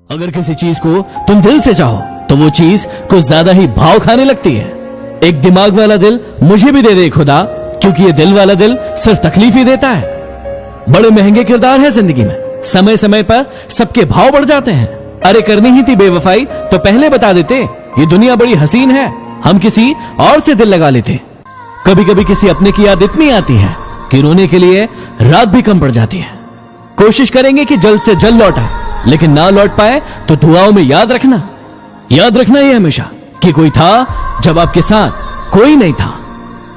अगर किसी चीज को तुम दिल से चाहो तो वो चीज कुछ ज्यादा ही भाव खाने लगती है। एक दिमाग वाला दिल मुझे भी दे दे खुदा, क्योंकि ये दिल वाला दिल सिर्फ तकलीफ ही देता है। बड़े महंगे किरदार है जिंदगी में, समय समय पर सबके भाव बढ़ जाते हैं। अरे करनी ही थी बेवफाई तो पहले बता देते, ये दुनिया बड़ी हसीन है, हम किसी और से दिल लगा लेते। कभी कभी किसी अपने की याद इतनी आती है कि रोने के लिए रात भी कम पड़ जाती है। कोशिश करेंगे कि जल्द से जल्द लौट आए, लेकिन ना लौट पाए तो दुआओं में याद रखना ये हमेशा कि कोई था जब आपके साथ कोई नहीं था।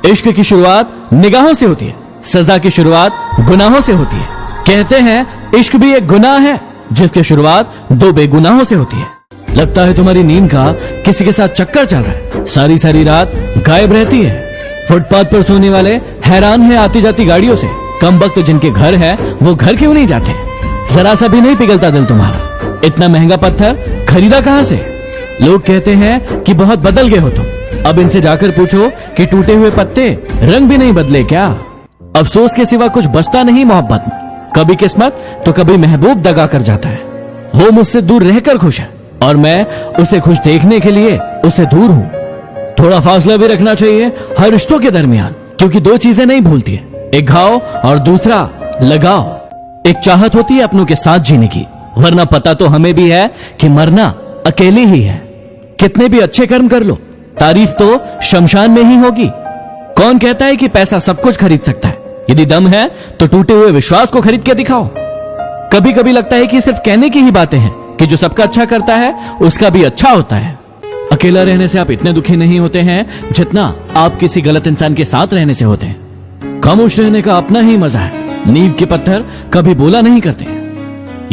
इश्क की शुरुआत निगाहों से होती है, सजा की शुरुआत गुनाहों से होती है। कहते हैं इश्क भी एक गुनाह है जिसकी शुरुआत दो बेगुनाहों से होती है। लगता है तुम्हारी नींद का किसी के साथ चक्कर चल रहा है, सारी सारी रात गायब रहती है। फुटपाथ पर सोने वाले हैरान है आती जाती गाड़ियों से, कम वक्त जिनके घर है वो घर क्यों नहीं जाते। जरा सा भी नहीं पिघलता दिल तुम्हारा, इतना महंगा पत्थर खरीदा कहां से। लोग कहते हैं कि बहुत बदल गए हो तुम, अब इनसे जाकर पूछो कि टूटे हुए पत्ते रंग भी नहीं बदले क्या। अफसोस के सिवा कुछ बचता नहीं मोहब्बत में, कभी किस्मत तो कभी महबूब दगा कर जाता है। वो मुझसे दूर रहकर खुश है और मैं उसे खुश देखने के लिए उससे दूर हूँ। थोड़ा फासला भी रखना चाहिए हर रिश्तों के दरमियान, क्योंकि दो चीजें नहीं भूलती है, एक घाव और दूसरा लगाव। एक चाहत होती है अपनों के साथ जीने की, वरना पता तो हमें भी है कि मरना अकेले ही है। कितने भी अच्छे कर्म कर लो, तारीफ तो शमशान में ही होगी। कौन कहता है कि पैसा सब कुछ खरीद सकता है। यदि दम है तो टूटे हुए विश्वास को खरीद के दिखाओ। कभी कभी लगता है कि सिर्फ कहने की ही बातें हैं कि जो सबका अच्छा करता है उसका भी अच्छा होता है। अकेला रहने से आप इतने दुखी नहीं होते हैं जितना आप किसी गलत इंसान के साथ रहने से होते हैं। खामोश रहने का अपना ही मजा है, नींव के पत्थर कभी बोला नहीं करते।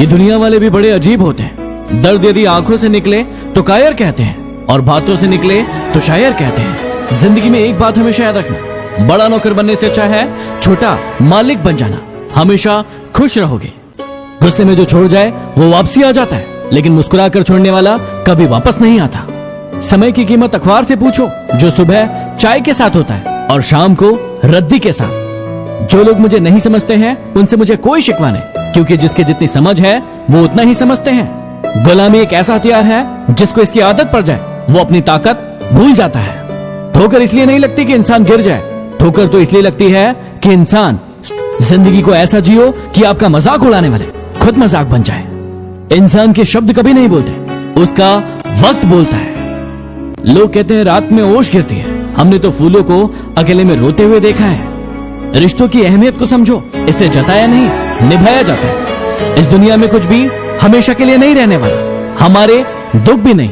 ये दुनिया वाले भी बड़े अजीब होते हैं। दर्द यदि आंखों से निकले तो कायर कहते हैं और बातों से निकले तो शायर कहते हैं। जिंदगी में एक बात हमेशा याद रखना, बड़ा नौकर बनने से अच्छा है छोटा मालिक बन जाना। हमेशा खुश रहोगे। गुस्से में जो छोड़ जाए वो वापसी आ जाता है, लेकिन मुस्कुरा कर छोड़ने वाला कभी वापस नहीं आता। समय की कीमत अखबार से पूछो, जो सुबह चाय के साथ होता है और शाम को रद्दी के साथ। जो लोग मुझे नहीं समझते हैं उनसे मुझे कोई शिकवा नहीं, क्योंकि जिसके जितनी समझ है वो उतना ही समझते हैं। गुलामी एक ऐसा हथियार है जिसको इसकी आदत पड़ जाए वो अपनी ताकत भूल जाता है। ठोकर इसलिए नहीं लगती कि इंसान गिर जाए, ठोकर तो इसलिए लगती है कि इंसान जिंदगी को ऐसा जियो कि आपका मजाक उड़ाने वाले खुद मजाक बन जाए। इंसान के शब्द कभी नहीं बोलते, उसका वक्त बोलता है। लोग कहते हैं रात में ओश गिरती है, हमने तो फूलों को अकेले में रोते हुए देखा है। रिश्तों की अहमियत को समझो, इसे जताया नहीं निभाया जाता है। इस दुनिया में कुछ भी हमेशा के लिए नहीं रहने वाला, हमारे दुख भी नहीं।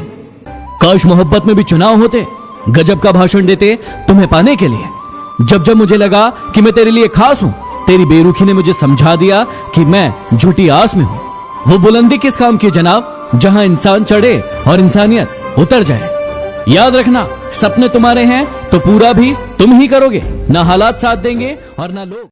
काश मोहब्बत में भी चुनाव होते, गजब का भाषण देते तुम्हें पाने के लिए। जब जब मुझे लगा कि मैं तेरे लिए खास हूं, तेरी बेरुखी ने मुझे समझा दिया कि मैं झूठी आस में हूं। वो बुलंदी किस काम की जनाब, जहां इंसान चढ़े और इंसानियत उतर जाए। याद रखना, सपने तुम्हारे हैं तो पूरा भी तुम ही करोगे, ना हालात साथ देंगे और ना लोग।